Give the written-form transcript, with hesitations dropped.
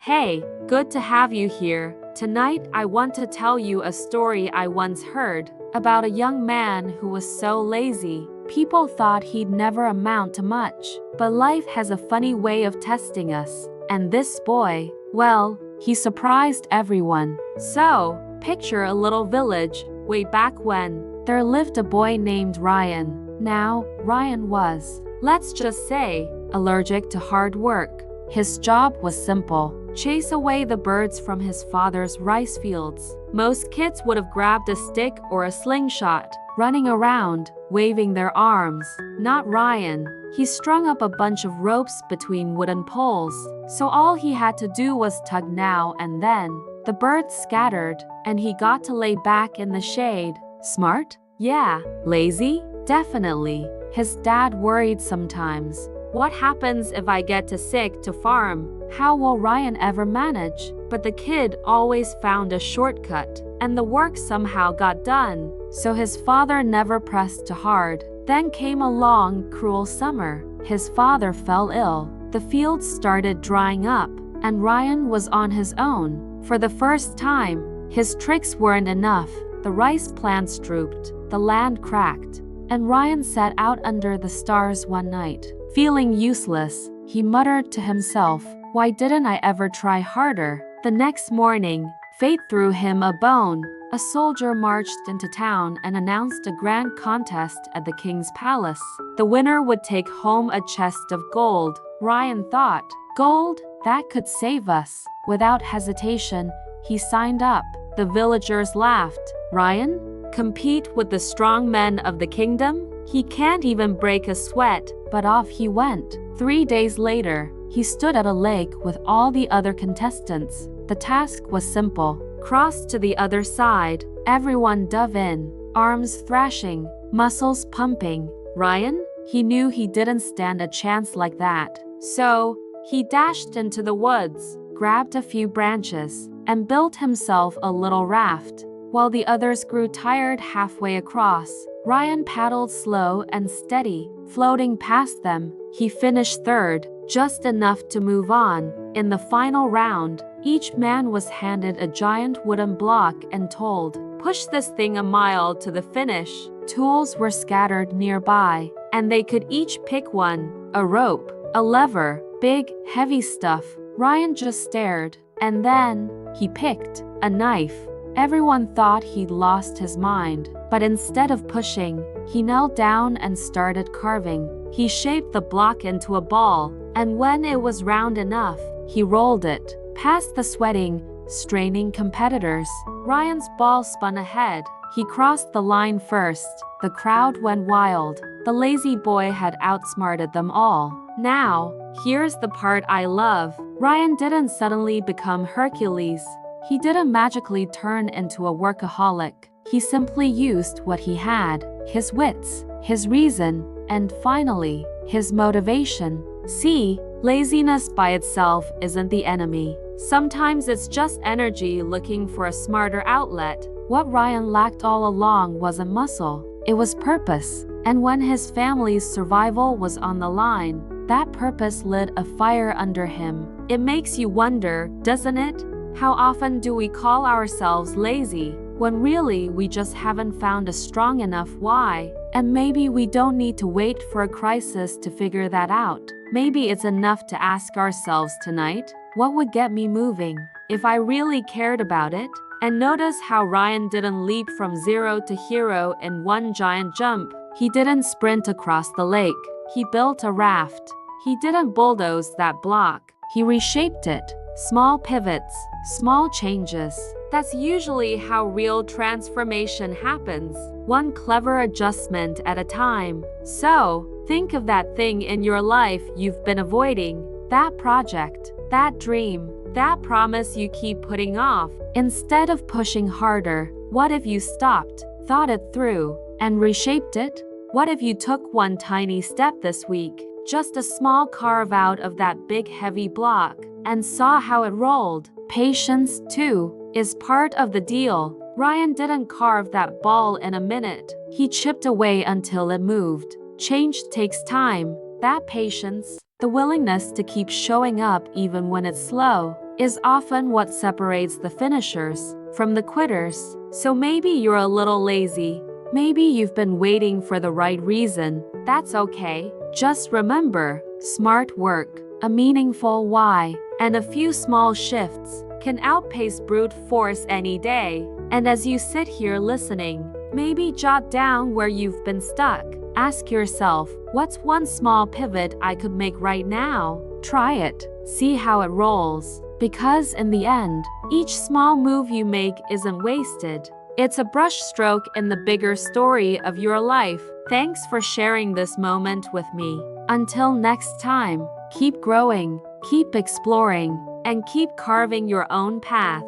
Hey, good to have you here. Tonight I want to tell you a story I once heard about a young man who was so lazy. People thought he'd never amount to much, but life has a funny way of testing us. And this boy, well, he surprised everyone. So, picture a little village, way back when. There lived a boy named Ryan. Now, Ryan was, let's just say, allergic to hard work. His job was simple: chase away the birds from his father's rice fields. Most kids would have grabbed a stick or a slingshot, running around, waving their arms. Not Ryan. He strung up a bunch of ropes between wooden poles, so all he had to do was tug now and then. The birds scattered, and he got to lay back in the shade. Smart? Yeah. Lazy? Definitely. His dad worried sometimes. What happens if I get too sick to farm? How will Ryan ever manage? But the kid always found a shortcut, and the work somehow got done. So his father never pressed too hard. Then came a long, cruel summer. His father fell ill. The fields started drying up, and Ryan was on his own. For the first time, his tricks weren't enough. The rice plants drooped, the land cracked, and Ryan sat out under the stars one night. Feeling useless, he muttered to himself, "Why didn't I ever try harder?" The next morning, fate threw him a bone. A soldier marched into town and announced a grand contest at the king's palace. The winner would take home a chest of gold. Ryan thought, "Gold? That could save us." Without hesitation, he signed up. The villagers laughed. "Ryan? Compete with the strong men of the kingdom? He can't even break a sweat." But off he went. 3 days later, he stood at a lake with all the other contestants. The task was simple: cross to the other side. Everyone dove in, arms thrashing, muscles pumping. Ryan? He knew he didn't stand a chance like that. So, he dashed into the woods, grabbed a few branches, and built himself a little raft. While the others grew tired halfway across, Ryan paddled slow and steady, floating past them. He finished third, just enough to move on. In the final round, each man was handed a giant wooden block and told, "Push this thing a mile to the finish." Tools were scattered nearby, and they could each pick one: a rope, a lever, big, heavy stuff. Ryan just stared, and then he picked a knife. Everyone thought he'd lost his mind, but instead of pushing, he knelt down and started carving. He shaped the block into a ball, and when it was round enough, he rolled it past the sweating, straining competitors. Ryan's ball spun ahead. He crossed the line first. The crowd went wild. The lazy boy had outsmarted them all. Now, here's the part I love. Ryan didn't suddenly become Hercules. He didn't magically turn into a workaholic. He simply used what he had: his wits, his reason, and finally, his motivation. See, laziness by itself isn't the enemy. Sometimes it's just energy looking for a smarter outlet. What Ryan lacked all along wasn't muscle, it was purpose. And when his family's survival was on the line, that purpose lit a fire under him. It makes you wonder, doesn't it? How often do we call ourselves lazy, when really we just haven't found a strong enough why? And maybe we don't need to wait for a crisis to figure that out. Maybe it's enough to ask ourselves tonight, what would get me moving if I really cared about it? And notice how Ryan didn't leap from zero to hero in one giant jump. He didn't sprint across the lake. He built a raft. He didn't bulldoze that block. He reshaped it. Small pivots, small changes. That's usually how real transformation happens, one clever adjustment at a time. So, think of that thing in your life you've been avoiding, that project, that dream, that promise you keep putting off. Instead of pushing harder, what if you stopped, thought it through, and reshaped it? What if you took one tiny step this week, just a small carve out of that big heavy block, and saw how it rolled? Patience, too, is part of the deal. Ryan didn't carve that ball in a minute. He chipped away until it moved. Change takes time. That patience, the willingness to keep showing up even when it's slow, is often what separates the finishers from the quitters. So maybe you're a little lazy. Maybe you've been waiting for the right reason. That's okay. Just remember, smart work, a meaningful why, and a few small shifts can outpace brute force any day. And as you sit here listening, maybe jot down where you've been stuck. Ask yourself, what's one small pivot I could make right now? Try it. See how it rolls. Because in the end, each small move you make isn't wasted. It's a brushstroke in the bigger story of your life. Thanks for sharing this moment with me. Until next time, keep growing, keep exploring, and keep carving your own path.